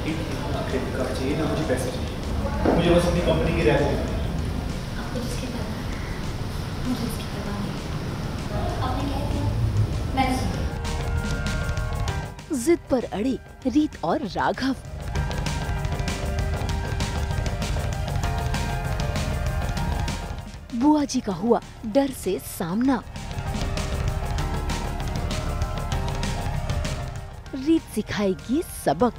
एक credit card चाहिए ना, मुझे पैसे चाहिए। मुझे बस अपनी कंपनी की रैप देनी है। आपको जिसकी परवाह है, मुझे उसकी परवाह नहीं। आपने कह दिया, मैंने सुन लिया। जिद पर अड़े रीत और राघव। बुआ जी का हुआ डर से सामना। रीत सिखाएगी सबक।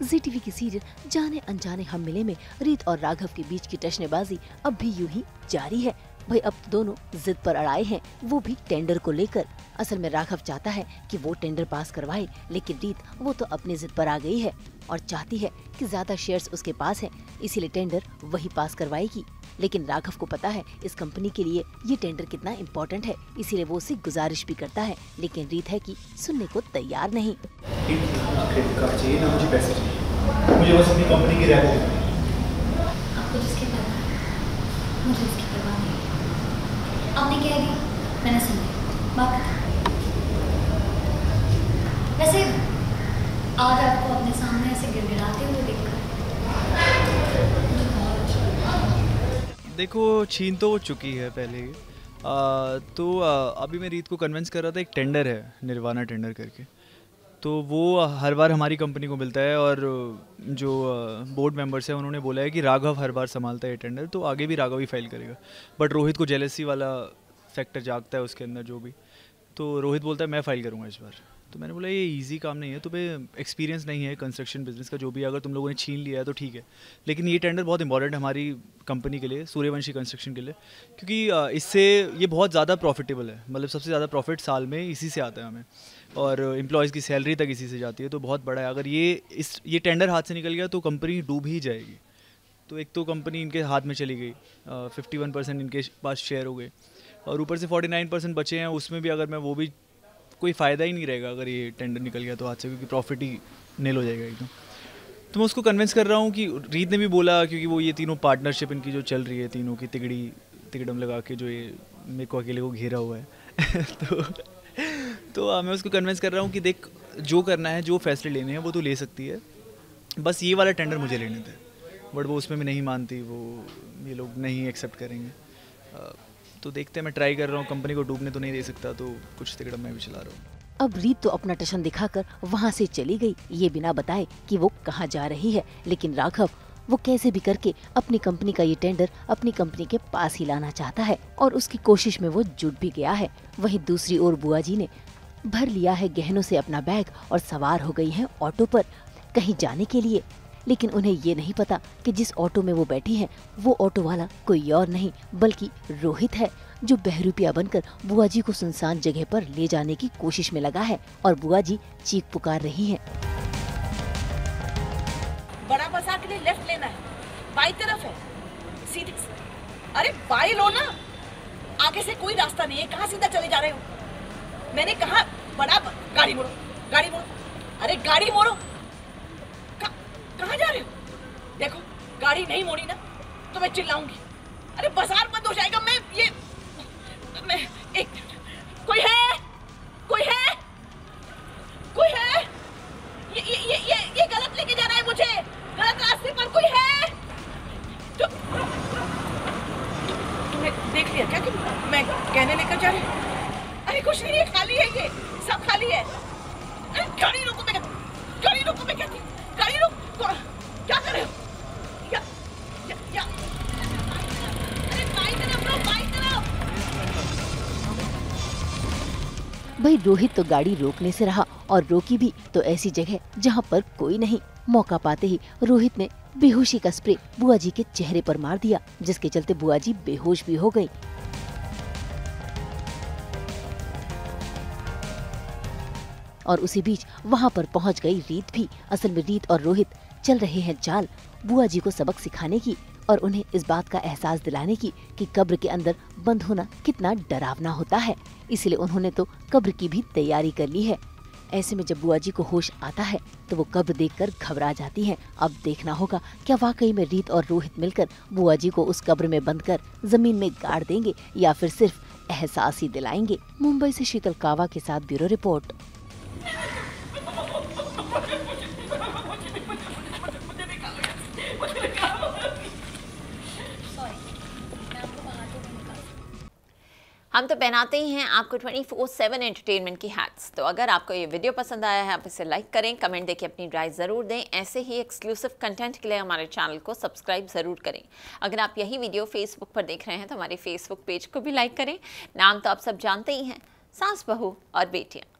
जी टीवी की सीरियल जाने अनजाने हम मिले में रीत और राघव के बीच की टशनेबाजी अब भी यूं ही जारी है। भाई अब तो दोनों जिद पर अड़ाए हैं, वो भी टेंडर को लेकर। असल में राघव चाहता है कि वो टेंडर पास करवाए, लेकिन रीत वो तो अपनी जिद पर आ गई है और चाहती है कि ज्यादा शेयर्स उसके पास हैं, इसीलिए टेंडर वही पास करवाएगी। लेकिन राघव को पता है इस कंपनी के लिए ये टेंडर कितना इम्पोर्टेंट है, इसीलिए वो उससे गुजारिश भी करता है, लेकिन रीत है कि सुनने को तैयार नहीं। एक क्रेडिट कार्ड चाहिए ना, मुझे पैसे चाहिए। मुझे बस अपनी कंपनी की रैप देनी है। आपको जिसकी परवाह है, मुझे उसकी परवाह नहीं। आपने कह दिया, मैंने सुन लिया। बात खत्म। वैसे आज आपको अपने सामने ऐसे गिड़गिड़ाते हुए देखकर मुझे बहुत अच्छा लगा। देखो, छीन तो हो चुकी है पहले ही। अभी मैं रीत को कन्विंस कर रहा था, एक टेंडर है निर्वाणा टेंडर करके, तो वो हर बार हमारी कंपनी को मिलता है और जो बोर्ड मेंबर्स हैं उन्होंने बोला है कि राघव हर बार संभालता है ये टेंडर, तो आगे भी राघव ही फाइल करेगा। बट रोहित को जेलसी वाला फैक्टर जागता है उसके अंदर जो भी, तो रोहित बोलता है मैं फाइल करूँगा इस बार। तो मैंने बोला ये इजी काम नहीं है, तुम्हें एक्सपीरियंस नहीं है कंस्ट्रक्शन बिजनेस का, जो भी अगर तुम लोगों ने छीन लिया है तो ठीक है, लेकिन ये टेंडर बहुत इंपॉर्टेंट है हमारी कंपनी के लिए, सूर्यवंशी कंस्ट्रक्शन के लिए, क्योंकि इससे ये बहुत ज़्यादा प्रॉफिटेबल है। मतलब सबसे ज़्यादा प्रॉफिट साल में इसी से आता है हमें, और एम्प्लॉयज़ की सैलरी तक इसी से जाती है, तो बहुत बड़ा है। अगर ये टेंडर हाथ से निकल गया तो कंपनी डूब ही जाएगी। तो एक तो कंपनी इनके हाथ में चली गई, 51% इनके पास शेयर हो गए, और ऊपर से 49% बचे हैं, उसमें भी अगर मैं वो भी कोई फ़ायदा ही नहीं रहेगा अगर ये टेंडर निकल गया तो हाथ से, क्योंकि प्रॉफिट ही नील हो जाएगा एकदम। तो मैं उसको कन्विंस कर रहा हूँ कि रीत ने भी बोला, क्योंकि वो ये तीनों पार्टनरशिप इनकी जो चल रही है, तीनों की तिगड़म लगा के जो ये मेरे को अकेले को घेरा हुआ है तो मैं उसको कन्विंस कर रहा हूँ कि देख, जो करना है, जो फैसले लेने हैं वो तो ले सकती है, बस ये वाला टेंडर मुझे लेने थे। बट वो उसमें भी नहीं मानती, वो ये लोग नहीं एक्सेप्ट करेंगे। तो देखते हैं, मैं ट्राई कर रहा हूँ, कंपनी को डूबने तो नहीं दे सकता, तो कुछ तिगड़म मैं भी चला रहा हूँ। अब रीत तो अपना टशन दिखाकर वहाँ से चली गई, ये बिना बताए कि वो कहाँ जा रही है। लेकिन राघव वो कैसे भी करके अपनी कंपनी का ये टेंडर अपनी कंपनी के पास ही लाना चाहता है, और उसकी कोशिश में वो जुट भी गया है। वहीं दूसरी ओर बुआ जी ने भर लिया है गहनों से अपना बैग और सवार हो गई हैं ऑटो पर कहीं जाने के लिए। लेकिन उन्हें ये नहीं पता कि जिस ऑटो में वो बैठी हैं वो ऑटो वाला कोई और नहीं बल्कि रोहित है, जो बहरूपिया बनकर बुआ जी को सुनसान जगह पर ले जाने की कोशिश में लगा है। और बुआ जी चीख पुकार रही हैं। बड़ा बाजार के लिए लेफ्ट लेना है, बाई तरफ है, सीधे से। अरे बाई लो ना, आगे से कोई रास्ता नहीं है, कहाँ सीधा चले जा रहे हो? मैंने कहा गाड़ी मोड़ो, गाड़ी मोड़ो, अरे गाड़ी मोड़ो। कहाँ जा रहे हो? देखो गाड़ी नहीं मोड़ी ना तो मैं चिल्लाऊंगी। अरे बाजार बंद हो जाएगा। मैं एक कोई है? कोई है? कोई है? ये गलत लेके जा रहा है मुझे, गलत रास्ते पर कोई है? तो तुमने देख लिया क्या कि मैं कहने लेकर जा रही हूँ? अरे कुछ नहीं है, खाली है, ये सब खाली है। अरे गाड़ी रोको, मैं कहती गाड़ी रोको। क्या कर रहे हो? क्या? अरे बाई तरफ लो, बाई तरफ। भाई रोहित तो गाड़ी रोकने से रहा, और रोकी भी तो ऐसी जगह जहाँ पर कोई नहीं। मौका पाते ही रोहित ने बेहोशी का स्प्रे बुआ जी के चेहरे पर मार दिया, जिसके चलते बुआ जी बेहोश भी हो गई। और उसी बीच वहाँ पर पहुँच गई रीत भी। असल में रीत और रोहित चल रहे हैं चाल बुआ जी को सबक सिखाने की, और उन्हें इस बात का एहसास दिलाने की कि कब्र के अंदर बंद होना कितना डरावना होता है। इसलिए उन्होंने तो कब्र की भी तैयारी कर ली है। ऐसे में जब बुआ जी को होश आता है तो वो कब्र देखकर घबरा जाती हैं। अब देखना होगा क्या वाकई में रीत और रोहित मिलकर बुआ जी को उस कब्र में बंद कर जमीन में गाड़ देंगे, या फिर सिर्फ एहसास ही दिलाएंगे। मुंबई से शीतल कावा के साथ ब्यूरो रिपोर्ट। हम तो पहनाते ही हैं आपको 24/7 एंटरटेनमेंट की हैट्स। तो अगर आपको ये वीडियो पसंद आया है, आप इसे लाइक करें, कमेंट देके अपनी राय ज़रूर दें। ऐसे ही एक्सक्लूसिव कंटेंट के लिए हमारे चैनल को सब्सक्राइब ज़रूर करें। अगर आप यही वीडियो फेसबुक पर देख रहे हैं तो हमारे फेसबुक पेज को भी लाइक करें। नाम तो आप सब जानते ही हैं, सास बहू और बेटियाँ।